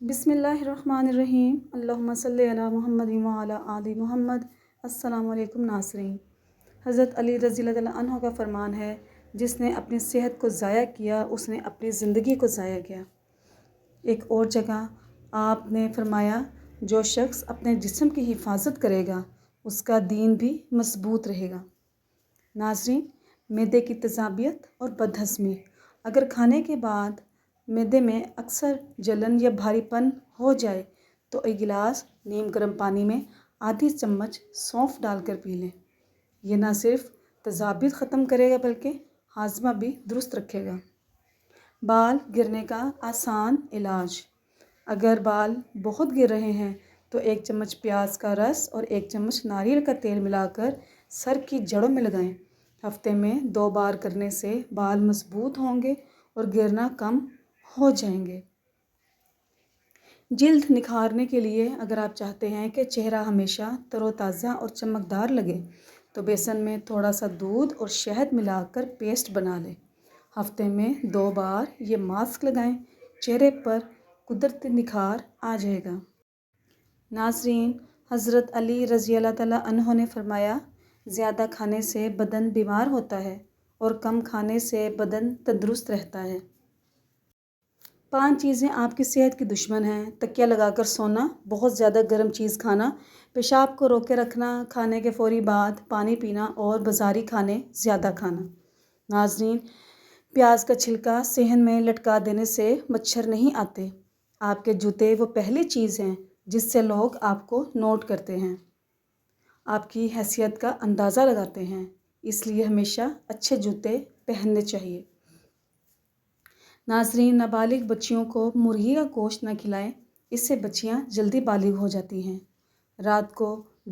بسم اللہ الرحمن الرحیم، اللہم صلی علی محمد وعلی آل محمد۔ السلام علیکم ناظرین۔ حضرت علی رضی اللہ عنہ کا فرمان ہے، جس نے اپنی صحت کو ضائع کیا اس نے اپنی زندگی کو ضائع کیا۔ ایک اور جگہ آپ نے فرمایا، جو شخص اپنے جسم کی حفاظت کرے گا اس کا دین بھی مضبوط رہے گا۔ ناظرین، معدے کی تیزابیت اور بد ہضمی۔ اگر کھانے کے بعد معدے میں اکثر جلن یا بھاری پن ہو جائے تو ایک گلاس نیم گرم پانی میں آدھی چمچ سونف ڈال کر پی لیں۔ یہ نہ صرف تیزابیت ختم کرے گا بلکہ ہاضمہ بھی درست رکھے گا۔ بال گرنے کا آسان علاج۔ اگر بال بہت گر رہے ہیں تو 1 چمچ پیاز کا رس اور 1 چمچ ناریل کا تیل ملا کر سر کی جڑوں میں لگائیں۔ ہفتے میں 2 بار کرنے سے بال مضبوط ہوں گے اور گرنا کم ہو جائیں گے۔ جلد نکھارنے کے لیے اگر آپ چاہتے ہیں کہ چہرہ ہمیشہ تر و تازہ اور چمکدار لگے تو بیسن میں تھوڑا سا دودھ اور شہد ملا کر پیسٹ بنا لیں۔ ہفتے میں 2 بار یہ ماسک لگائیں، چہرے پر قدرتی نکھار آ جائے گا۔ ناظرین، حضرت علی رضی اللہ عنہ نے فرمایا، زیادہ کھانے سے بدن بیمار ہوتا ہے اور کم کھانے سے بدن تندرست رہتا ہے۔ 5 چیزیں آپ کی صحت کی دشمن ہیں۔ تکیہ لگا کر سونا، بہت زیادہ گرم چیز کھانا، پیشاب کو روکے رکھنا، کھانے کے فوری بعد پانی پینا اور بازاری کھانے زیادہ کھانا۔ ناظرین، پیاز کا چھلکا صحن میں لٹکا دینے سے مچھر نہیں آتے۔ آپ کے جوتے وہ پہلی چیز ہیں جس سے لوگ آپ کو نوٹ کرتے ہیں، آپ کی حیثیت کا اندازہ لگاتے ہیں، اس لیے ہمیشہ اچھے جوتے پہننے چاہیے۔ ناظرین، نابالغ بچیوں کو مرغی کا گوشت نہ کھلائیں، اس سے بچیاں جلدی بالغ ہو جاتی ہیں۔ رات کو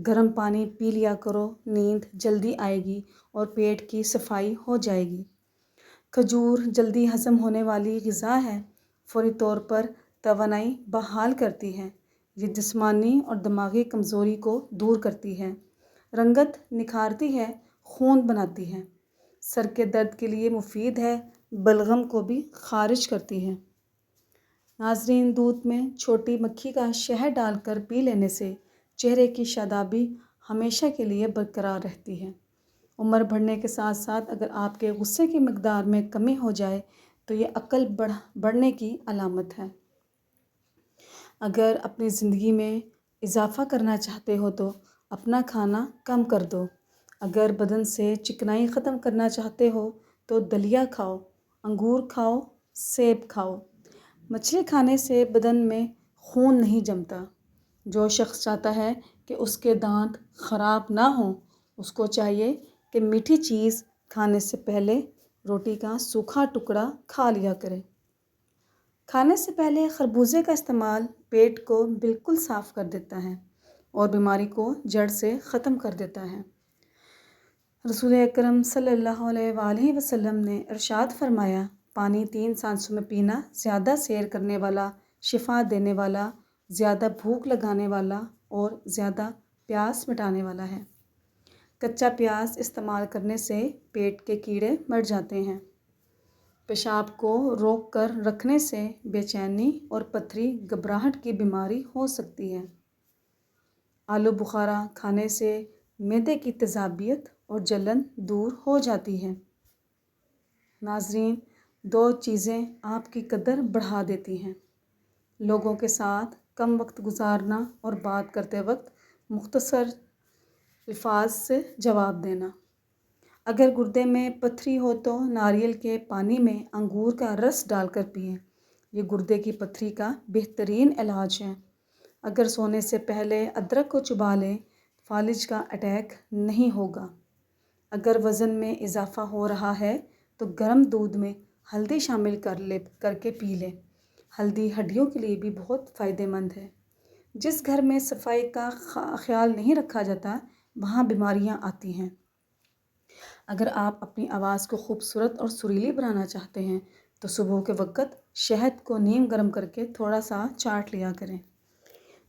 گرم پانی پی لیا کرو، نیند جلدی آئے گی اور پیٹ کی صفائی ہو جائے گی۔ کھجور جلدی ہضم ہونے والی غذا ہے، فوری طور پر توانائی بحال کرتی ہے۔ یہ جسمانی اور دماغی کمزوری کو دور کرتی ہے، رنگت نکھارتی ہے، خون بناتی ہے، سر کے درد کے لیے مفید ہے، بلغم کو بھی خارج کرتی ہے۔ ناظرین، دودھ میں چھوٹی مکھی کا شہد ڈال کر پی لینے سے چہرے کی شادابی ہمیشہ کے لیے برقرار رہتی ہے۔ عمر بڑھنے کے ساتھ ساتھ اگر آپ کے غصے کی مقدار میں کمی ہو جائے تو یہ عقل بڑھنے کی علامت ہے۔ اگر اپنی زندگی میں اضافہ کرنا چاہتے ہو تو اپنا کھانا کم کر دو۔ اگر بدن سے چکنائی ختم کرنا چاہتے ہو تو دلیا کھاؤ، انگور کھاؤ، سیب کھاؤ۔ مچھلی کھانے سے بدن میں خون نہیں جمتا۔ جو شخص چاہتا ہے کہ اس کے دانت خراب نہ ہوں، اس کو چاہیے کہ میٹھی چیز کھانے سے پہلے روٹی کا سوکھا ٹکڑا کھا لیا کرے۔ کھانے سے پہلے خربوزے کا استعمال پیٹ کو بالکل صاف کر دیتا ہے اور بیماری کو جڑ سے ختم کر دیتا ہے۔ رسول اکرم صلی اللہ علیہ وآلہ وسلم نے ارشاد فرمایا، پانی 3 سانسوں میں پینا زیادہ سیر کرنے والا، شفا دینے والا، زیادہ بھوک لگانے والا اور زیادہ پیاس مٹانے والا ہے۔ کچا پیاز استعمال کرنے سے پیٹ کے کیڑے مر جاتے ہیں۔ پیشاب کو روک کر رکھنے سے بے چینی اور پتھری گھبراہٹ کی بیماری ہو سکتی ہے۔ آلو بخارا کھانے سے معدے کی تیزابیت اور جلن دور ہو جاتی ہے۔ ناظرین، 2 چیزیں آپ کی قدر بڑھا دیتی ہیں: لوگوں کے ساتھ کم وقت گزارنا اور بات کرتے وقت مختصر الفاظ سے جواب دینا۔ اگر گردے میں پتھری ہو تو ناریل کے پانی میں انگور کا رس ڈال کر پئیں، یہ گردے کی پتھری کا بہترین علاج ہے۔ اگر سونے سے پہلے ادرک کو چبا لیں، فالج کا اٹیک نہیں ہوگا۔ اگر وزن میں اضافہ ہو رہا ہے تو گرم دودھ میں ہلدی شامل کر کے پی لیں۔ ہلدی ہڈیوں کے لیے بھی بہت فائدہ مند ہے۔ جس گھر میں صفائی کا خیال نہیں رکھا جاتا وہاں بیماریاں آتی ہیں۔ اگر آپ اپنی آواز کو خوبصورت اور سریلی بنانا چاہتے ہیں تو صبح کے وقت شہد کو نیم گرم کر کے تھوڑا سا چاٹ لیا کریں۔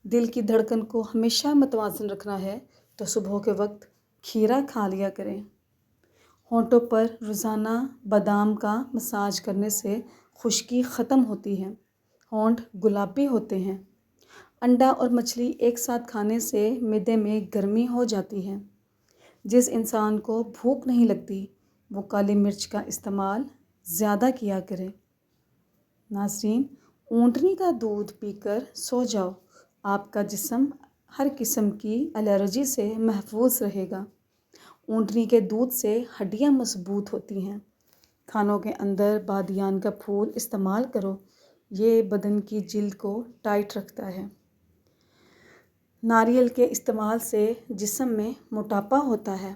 دل کی دھڑکن کو ہمیشہ متوازن رکھنا ہے تو صبح کے وقت کھیرا کھا لیا کریں۔ ہونٹوں پر روزانہ بادام کا مساج کرنے سے خشکی ختم ہوتی ہے۔ ہونٹ گلابی ہوتے ہیں۔ انڈا اور مچھلی ایک ساتھ کھانے سے معدے میں گرمی ہو جاتی ہے۔ جس انسان کو بھوک نہیں لگتی وہ کالی مرچ کا استعمال زیادہ کیا کرے۔ ناظرین، اونٹنی کا دودھ پی کر سو جاؤ، آپ کا جسم ہر قسم کی الرجی سے محفوظ رہے گا۔ اونٹنی کے دودھ سے ہڈیاں مضبوط ہوتی ہیں۔ کھانوں کے اندر بادیان کا پھول استعمال کرو، یہ بدن کی جلد کو ٹائٹ رکھتا ہے۔ ناریل کے استعمال سے جسم میں موٹاپا ہوتا ہے۔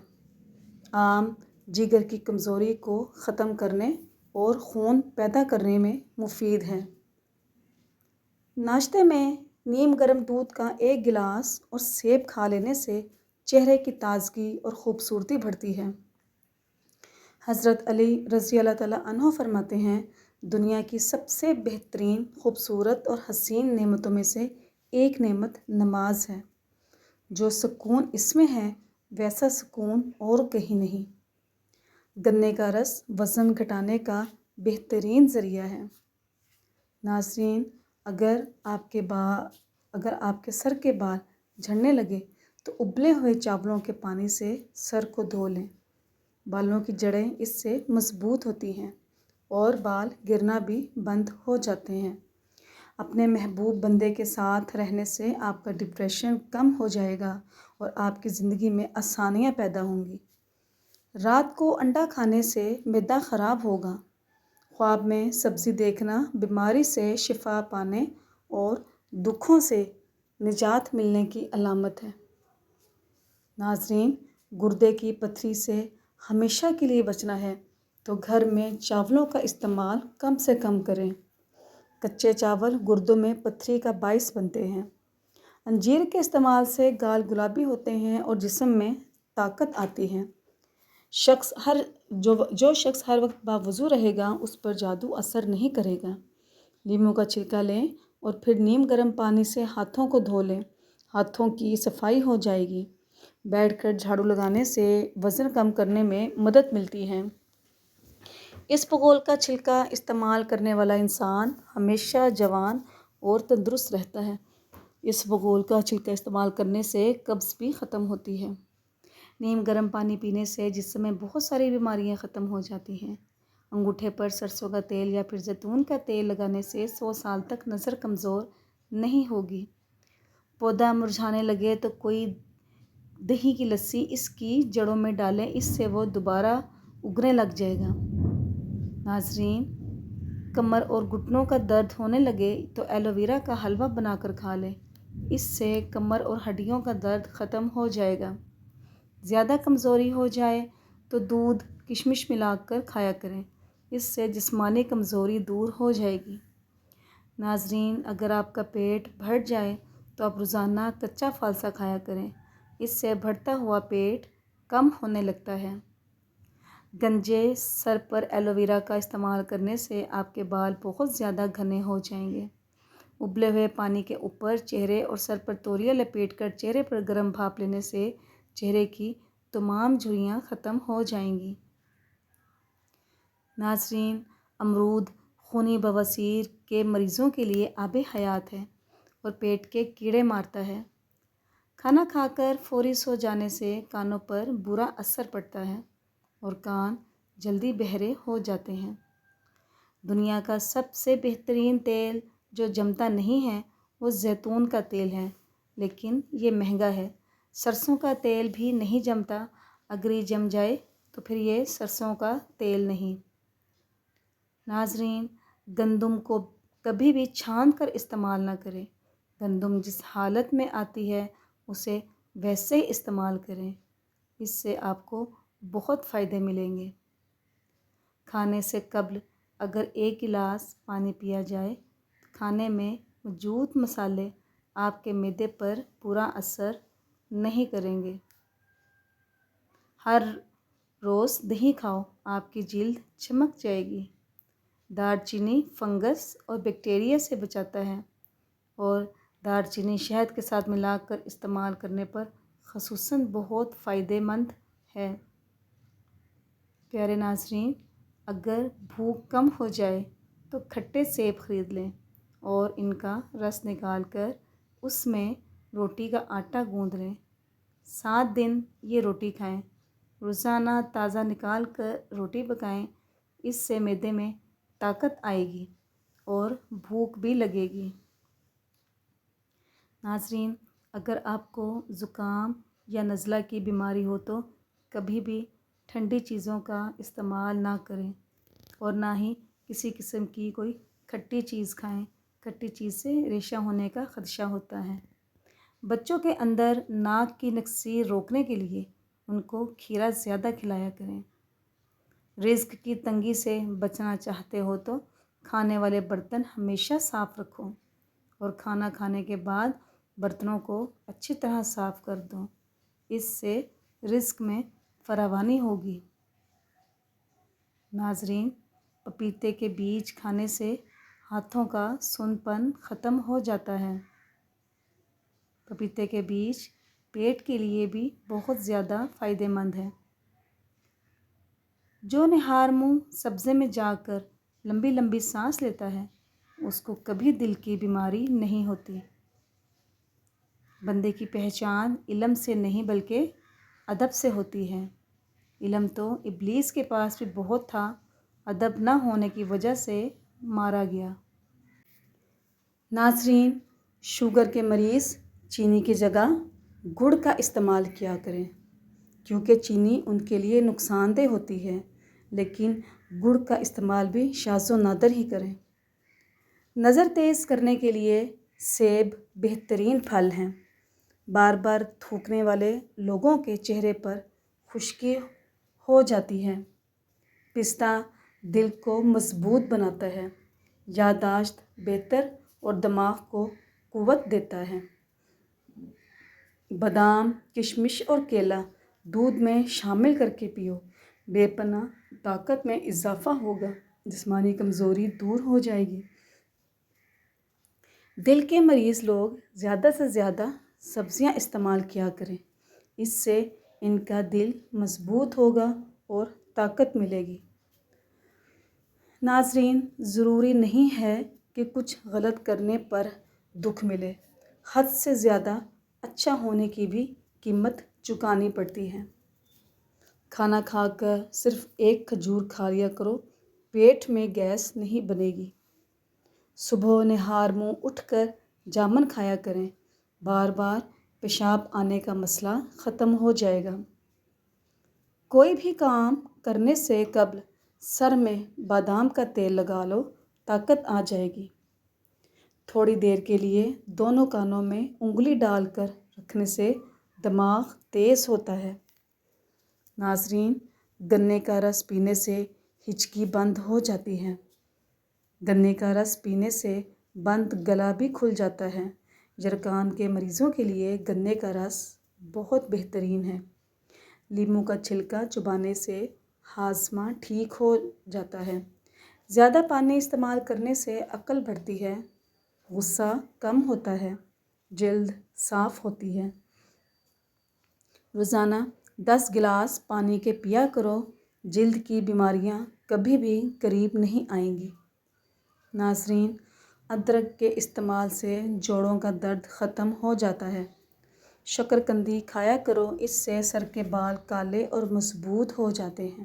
آم جگر کی کمزوری کو ختم کرنے اور خون پیدا کرنے میں مفید ہے۔ ناشتے میں نیم گرم دودھ کا 1 گلاس اور سیب کھا لینے سے چہرے کی تازگی اور خوبصورتی بڑھتی ہے۔ حضرت علی رضی اللہ تعالیٰ عنہ فرماتے ہیں، دنیا کی سب سے بہترین، خوبصورت اور حسین نعمتوں میں سے ایک نعمت نماز ہے۔ جو سکون اس میں ہے ویسا سکون اور کہیں نہیں۔ گنے کا رس وزن گھٹانے کا بہترین ذریعہ ہے۔ ناظرین، اگر آپ کے سر کے بال جھڑنے لگے تو ابلے ہوئے چاولوں کے پانی سے سر کو دھو لیں۔ بالوں کی جڑیں اس سے مضبوط ہوتی ہیں اور بال گرنا بھی بند ہو جاتے ہیں۔ اپنے محبوب بندے کے ساتھ رہنے سے آپ کا ڈپریشن کم ہو جائے گا اور آپ کی زندگی میں آسانیاں پیدا ہوں گی۔ رات کو انڈا کھانے سے معدہ خراب ہوگا۔ خواب میں سبزی دیکھنا بیماری سے شفا پانے اور دکھوں سے نجات ملنے کی علامت ہے۔ ناظرین، گردے کی پتھری سے ہمیشہ کے لیے بچنا ہے تو گھر میں چاولوں کا استعمال کم سے کم کریں۔ کچے چاول گردوں میں پتھری کا باعث بنتے ہیں۔ انجیر کے استعمال سے گال گلابی ہوتے ہیں اور جسم میں طاقت آتی ہے۔ جو شخص ہر وقت باوضو رہے گا اس پر جادو اثر نہیں کرے گا۔ لیموں کا چھلکا لیں اور پھر نیم گرم پانی سے ہاتھوں کو دھو لیں، ہاتھوں کی صفائی ہو جائے گی۔ بیٹھ کر جھاڑو لگانے سے وزن کم کرنے میں مدد ملتی ہے۔ اس بغول کا چھلکا استعمال کرنے والا انسان ہمیشہ جوان اور تندرست رہتا ہے۔ اس بغول کا چھلکا استعمال کرنے سے قبض بھی ختم ہوتی ہے۔ نیم گرم پانی پینے سے جسم میں بہت ساری بیماریاں ختم ہو جاتی ہیں۔ انگوٹھے پر سرسوں کا تیل یا پھر زیتون کا تیل لگانے سے 100 سال تک نظر کمزور نہیں ہوگی۔ پودا مرجھانے لگے تو کوئی دہی کی لسی اس کی جڑوں میں ڈالیں، اس سے وہ دوبارہ اگنے لگ جائے گا۔ ناظرین، کمر اور گھٹنوں کا درد ہونے لگے تو ایلو ویرا کا حلوہ بنا کر کھا لیں، اس سے کمر اور ہڈیوں کا درد ختم ہو جائے گا۔ زیادہ کمزوری ہو جائے تو دودھ کشمش ملا کر کھایا کریں، اس سے جسمانی کمزوری دور ہو جائے گی۔ ناظرین، اگر آپ کا پیٹ بھر جائے تو آپ روزانہ کچا فالسا کھایا کریں، اس سے بڑھتا ہوا پیٹ کم ہونے لگتا ہے۔ گنجے سر پر ایلو ویرا کا استعمال کرنے سے آپ کے بال بہت زیادہ گھنے ہو جائیں گے۔ ابلے ہوئے پانی کے اوپر چہرے اور سر پر تولیہ لپیٹ کر چہرے پر گرم بھاپ لینے سے چہرے کی تمام جھریاں ختم ہو جائیں گی۔ ناظرین، امرود خونی بواسیر کے مریضوں کے لیے آب حیات ہے اور پیٹ کے کیڑے مارتا ہے۔ کھانا کھا کر فوری سو جانے سے کانوں پر برا اثر پڑتا ہے اور کان جلدی بہرے ہو جاتے ہیں۔ دنیا کا سب سے بہترین تیل جو جمتا نہیں ہے وہ زیتون کا تیل ہے، لیکن یہ مہنگا ہے۔ سرسوں کا تیل بھی نہیں جمتا، اگر یہ جم جائے تو پھر یہ سرسوں کا تیل نہیں۔ ناظرین، گندم کو کبھی بھی چھان کر استعمال نہ کریں۔ گندم جس حالت میں آتی ہے اسے ویسے ہی استعمال کریں، اس سے آپ کو بہت فائدے ملیں گے۔ کھانے سے قبل اگر 1 گلاس پانی پیا جائے تو کھانے میں موجود مسالے آپ کے معدے پر برا اثر نہیں کریں گے۔ ہر روز دہی کھاؤ، آپ کی جلد چمک جائے گی۔ دار چینی فنگس اور بیکٹیریا سے بچاتا ہے اور دار چینی شہد کے ساتھ ملا کر استعمال کرنے پر خصوصاً بہت فائدہ مند ہے۔ پیارے ناظرین، اگر بھوک کم ہو جائے تو کھٹے سیب خرید لیں اور ان کا رس نکال کر اس میں روٹی کا آٹا گوندھ لیں۔ 7 دن یہ روٹی کھائیں۔ روزانہ تازہ نکال کر روٹی پکائیں، اس سے معدے میں طاقت آئے گی اور بھوک بھی لگے گی۔ ناظرین، اگر آپ کو زکام یا نزلہ کی بیماری ہو تو کبھی بھی ٹھنڈی چیزوں کا استعمال نہ کریں اور نہ ہی کسی قسم کی کوئی کھٹی چیز کھائیں۔ کھٹی چیز سے ریشہ ہونے کا خدشہ ہوتا ہے۔ بچوں کے اندر ناک کی نکسی روکنے کے لیے ان کو کھیرا زیادہ کھلایا کریں۔ رزق کی تنگی سے بچنا چاہتے ہو تو کھانے والے برتن ہمیشہ صاف رکھو اور کھانا کھانے کے بعد برتنوں کو اچھی طرح صاف کر دو۔ اس سے رزق میں فراوانی ہوگی۔ ناظرین، پپیتے کے بیج کھانے سے ہاتھوں کا سن پن ختم ہو جاتا ہے۔ پپیتے کے بیج پیٹ کے لیے بھی بہت زیادہ فائدہ مند ہے۔ جو نہار منہ سبزے میں جا کر لمبی لمبی سانس لیتا ہے اس کو کبھی دل کی بیماری نہیں ہوتی۔ بندے کی پہچان علم سے نہیں بلکہ ادب سے ہوتی ہے۔ علم تو ابلیس کے پاس بھی بہت تھا، ادب نہ ہونے کی وجہ سے مارا گیا۔ ناظرین، شوگر کے مریض چینی کی جگہ گڑ کا استعمال کیا کریں کیونکہ چینی ان کے لیے نقصان دہ ہوتی ہے، لیکن گڑ کا استعمال بھی شاذ و نادر ہی کریں۔ نظر تیز کرنے کے لیے سیب بہترین پھل ہیں۔ بار بار تھوکنے والے لوگوں کے چہرے پر خشکی ہو جاتی ہے۔ پستہ دل کو مضبوط بناتا ہے، یادداشت بہتر اور دماغ کو قوت دیتا ہے۔ بادام، کشمش اور کیلا دودھ میں شامل کر کے پیو، بے پناہ طاقت میں اضافہ ہوگا، جسمانی کمزوری دور ہو جائے گی۔ دل کے مریض لوگ زیادہ سے زیادہ سبزیاں استعمال کیا کریں، اس سے ان کا دل مضبوط ہوگا اور طاقت ملے گی۔ ناظرین، ضروری نہیں ہے کہ کچھ غلط کرنے پر دکھ ملے، حد سے زیادہ اچھا ہونے کی بھی قیمت چکانی پڑتی ہے۔ کھانا کھا کر صرف ایک کھجور کھا لیا کرو، پیٹ میں گیس نہیں بنے گی۔ صبح نہار منہ اٹھ کر جامن کھایا کریں، بار بار پیشاب آنے کا مسئلہ ختم ہو جائے گا۔ کوئی بھی کام کرنے سے قبل سر میں بادام کا تیل لگا لو، طاقت آ جائے گی۔ تھوڑی دیر کے لیے دونوں کانوں میں انگلی ڈال کر رکھنے سے دماغ تیز ہوتا ہے۔ ناظرین، گنے کا رس پینے سے ہچکی بند ہو جاتی ہے۔ گنے کا رس پینے سے بند گلا بھی کھل جاتا ہے۔ یرقان کے مریضوں کے لیے گنے کا رس بہت بہترین ہے۔ لیموں کا چھلکا چبانے سے ہاضمہ ٹھیک ہو جاتا ہے۔ زیادہ پانی استعمال کرنے سے عقل بڑھتی ہے، غصہ کم ہوتا ہے، جلد صاف ہوتی ہے۔ روزانہ 10 گلاس پانی کے پیا کرو، جلد کی بیماریاں کبھی بھی قریب نہیں آئیں گی۔ ناظرین، ادرک کے استعمال سے جوڑوں کا درد ختم ہو جاتا ہے۔ شکرکندی کھایا کرو، اس سے سر کے بال کالے اور مضبوط ہو جاتے ہیں۔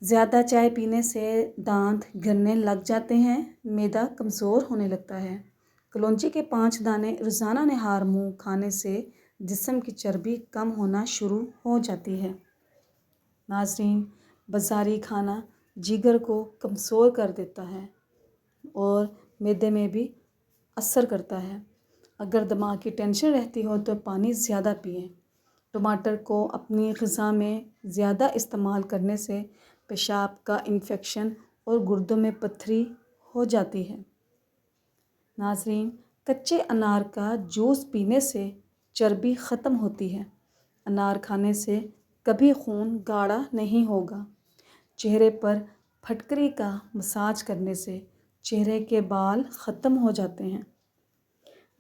زیادہ چائے پینے سے دانت گرنے لگ جاتے ہیں، معدہ کمزور ہونے لگتا ہے۔ کلونجی کے 5 دانے روزانہ نہار منہ کھانے سے جسم کی چربی کم ہونا شروع ہو جاتی ہے۔ ناظرین، بازاری کھانا جگر کو کمزور کر دیتا ہے اور معدے میں بھی اثر کرتا ہے۔ اگر دماغ کی ٹینشن رہتی ہو تو پانی زیادہ پئیں۔ ٹماٹر کو اپنی غذا میں زیادہ استعمال کرنے سے پیشاب کا انفیکشن اور گردوں میں پتھری ہو جاتی ہے۔ ناظرین، کچے انار کا جوس پینے سے چربی ختم ہوتی ہے۔ انار کھانے سے کبھی خون گاڑھا نہیں ہوگا۔ چہرے پر پھٹکری کا مساج کرنے سے چہرے کے بال ختم ہو جاتے ہیں۔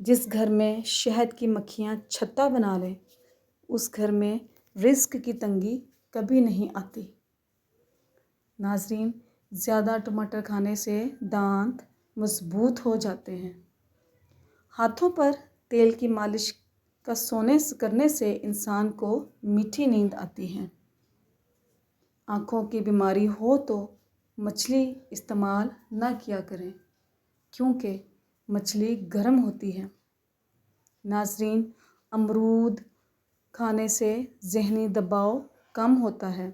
جس گھر میں شہد کی مکھیاں چھتا بنا لیں، اس گھر میں رزق کی تنگی کبھی نہیں آتی۔ ناظرین، زیادہ ٹماٹر کھانے سے دانت مضبوط ہو جاتے ہیں۔ ہاتھوں پر تیل کی مالش کرنے سے انسان کو میٹھی نیند آتی ہے۔ آنکھوں کی بیماری ہو تو مچھلی استعمال نہ کیا کریں کیونکہ مچھلی گرم ہوتی ہے۔ ناظرین، امرود کھانے سے ذہنی دباؤ کم ہوتا ہے۔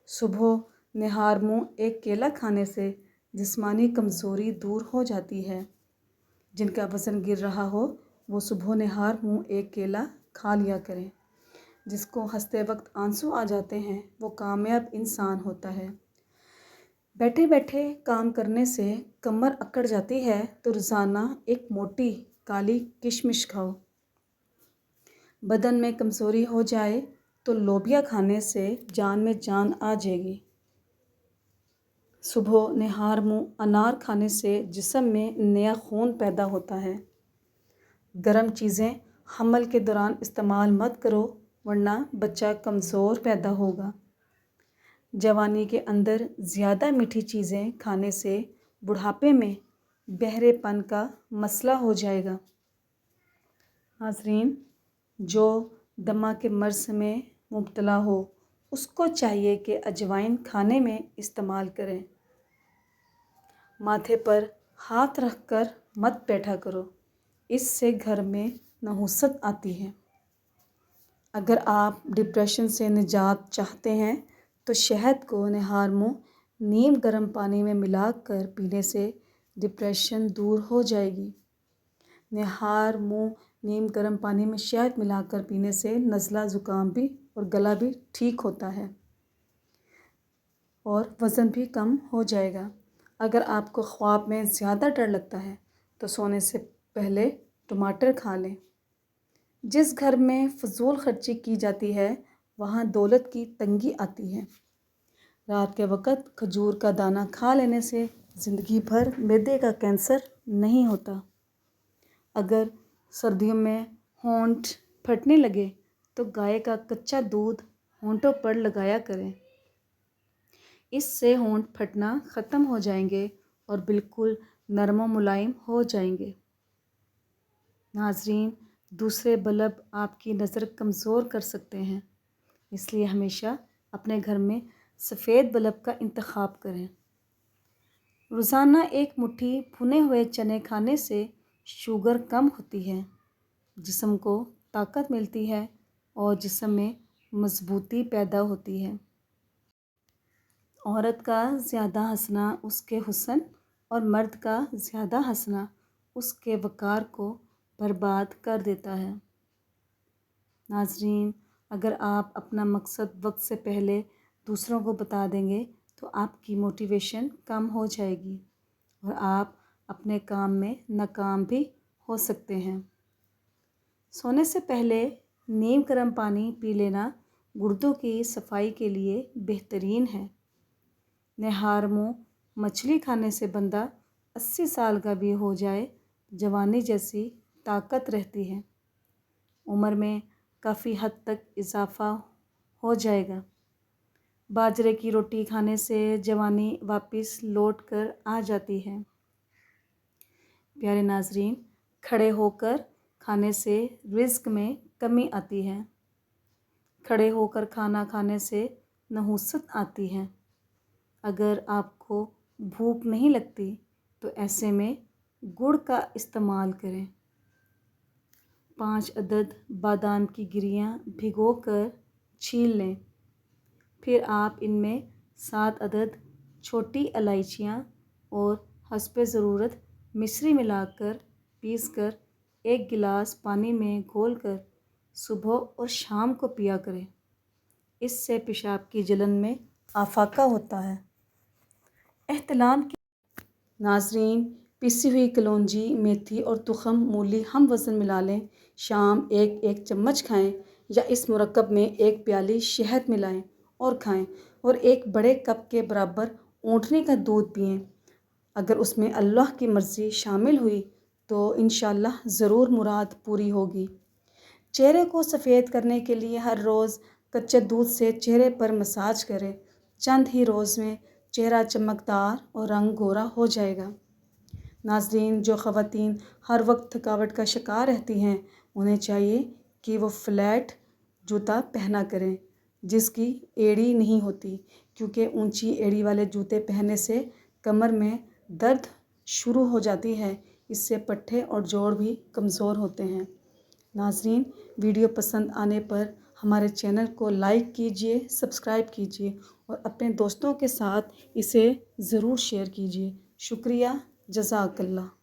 صبح نہار منہ ایک کیلا کھانے سے جسمانی کمزوری دور ہو جاتی ہے۔ جن کا وزن گر رہا ہو وہ صبح نہار منہ ایک کیلا کھا لیا کریں۔ جس کو ہنستے وقت آنسو آ جاتے ہیں وہ کامیاب انسان ہوتا ہے۔ بیٹھے بیٹھے کام کرنے سے کمر اکڑ جاتی ہے تو روزانہ ایک موٹی کالی کشمش کھاؤ۔ بدن میں کمزوری ہو جائے تو لوبیا کھانے سے جان میں جان آ جائے گی۔ صبح نہار منہ انار کھانے سے جسم میں نیا خون پیدا ہوتا ہے۔ گرم چیزیں حمل کے دوران استعمال مت کرو ورنہ بچہ کمزور پیدا ہوگا۔ جوانی کے اندر زیادہ میٹھی چیزیں کھانے سے بڑھاپے میں بہرے پن کا مسئلہ ہو جائے گا۔ ناظرین، جو دمہ کے مرض میں مبتلا ہو اس کو چاہیے کہ اجوائن کھانے میں استعمال کریں۔ ماتھے پر ہاتھ رکھ کر مت بیٹھا کرو، اس سے گھر میں نحوست آتی ہے۔ اگر آپ ڈپریشن سے نجات چاہتے ہیں تو شہد کو نہار منہ نیم گرم پانی میں ملا کر پینے سے ڈپریشن دور ہو جائے گی۔ نہار منہ نیم گرم پانی میں شہد ملا کر پینے سے نزلہ زکام بھی اور گلا بھی ٹھیک ہوتا ہے اور وزن بھی کم ہو جائے گا۔ اگر آپ کو خواب میں زیادہ ڈر لگتا ہے تو سونے سے پہلے ٹماٹر کھا لیں۔ جس گھر میں فضول خرچی کی جاتی ہے وہاں دولت کی تنگی آتی ہے۔ رات کے وقت کھجور کا دانہ کھا لینے سے زندگی بھر معدے کا کینسر نہیں ہوتا۔ اگر سردیوں میں ہونٹ پھٹنے لگے تو گائے کا کچا دودھ ہونٹوں پر لگایا کریں۔ اس سے ہونٹ پھٹنا ختم ہو جائیں گے اور بالکل نرم و ملائم ہو جائیں گے۔ ناظرین، دوسرے بلب آپ کی نظر کمزور کر سکتے ہیں، اس لیے ہمیشہ اپنے گھر میں سفید بلب کا انتخاب کریں۔ روزانہ ایک مٹھی بھنے ہوئے چنے کھانے سے شوگر کم ہوتی ہے، جسم کو طاقت ملتی ہے اور جسم میں مضبوطی پیدا ہوتی ہے۔ عورت کا زیادہ ہنسنا اس کے حسن اور مرد کا زیادہ ہنسنا اس کے وقار کو برباد کر دیتا ہے۔ ناظرین، اگر آپ اپنا مقصد وقت سے پہلے دوسروں کو بتا دیں گے تو آپ کی موٹیویشن کم ہو جائے گی اور آپ اپنے کام میں ناکام بھی ہو سکتے ہیں۔ سونے سے پہلے نیم گرم پانی پی لینا گردوں کی صفائی کے لیے بہترین ہے۔ نہار منہ مچھلی کھانے سے بندہ 80 سال کا بھی ہو جائے جوانی جیسی طاقت رہتی ہے۔ عمر میں کافی حد تک اضافہ ہو جائے گا۔ باجرے کی روٹی کھانے سے جوانی واپس لوٹ کر آ جاتی ہے۔ پیارے ناظرین، کھڑے ہو کر کھانے سے رزق میں کمی آتی ہے۔ کھڑے ہو کر کھانا کھانے سے نحوست آتی ہے۔ اگر آپ کو بھوک نہیں لگتی تو ایسے میں گڑ کا استعمال کریں۔ 5 عدد بادام کی گریاں بھگو کر چھیل لیں، پھر آپ ان میں 7 عدد چھوٹی الائچیاں اور حسب ضرورت مصری ملا کر پیس کر 1 گلاس پانی میں گھول کر صبح اور شام کو پیا کریں۔ اس سے پیشاب کی جلن میں افاقہ ہوتا ہے۔ احتلام کی ناظرین، پیسی ہوئی کلونجی، میتھی اور تخم مولی ہم وزن ملا لیں، شام 1 چمچ کھائیں یا اس مرکب میں 1 پیالی شہد ملائیں اور کھائیں اور 1 بڑے کپ کے برابر اونٹنے کا دودھ پئیں۔ اگر اس میں اللہ کی مرضی شامل ہوئی تو انشاءاللہ ضرور مراد پوری ہوگی۔ چہرے کو سفید کرنے کے لیے ہر روز کچے دودھ سے چہرے پر مساج کریں، چند ہی روز میں چہرہ چمکدار اور رنگ گورا ہو جائے گا۔ ناظرین، جو خواتین ہر وقت تھکاوٹ کا شکار رہتی ہیں انہیں چاہیے کہ وہ فلیٹ جوتا پہنا کریں جس کی ایڑی نہیں ہوتی، کیونکہ اونچی ایڑی والے جوتے پہننے سے کمر میں درد شروع ہو جاتی ہے، اس سے پٹھے اور جوڑ بھی کمزور ہوتے ہیں۔ ناظرین، ویڈیو پسند آنے پر ہمارے چینل کو لائک کیجیے، سبسکرائب کیجیے اور اپنے دوستوں کے ساتھ اسے ضرور شیئر کیجیے۔ شکریہ، جزاک اللہ۔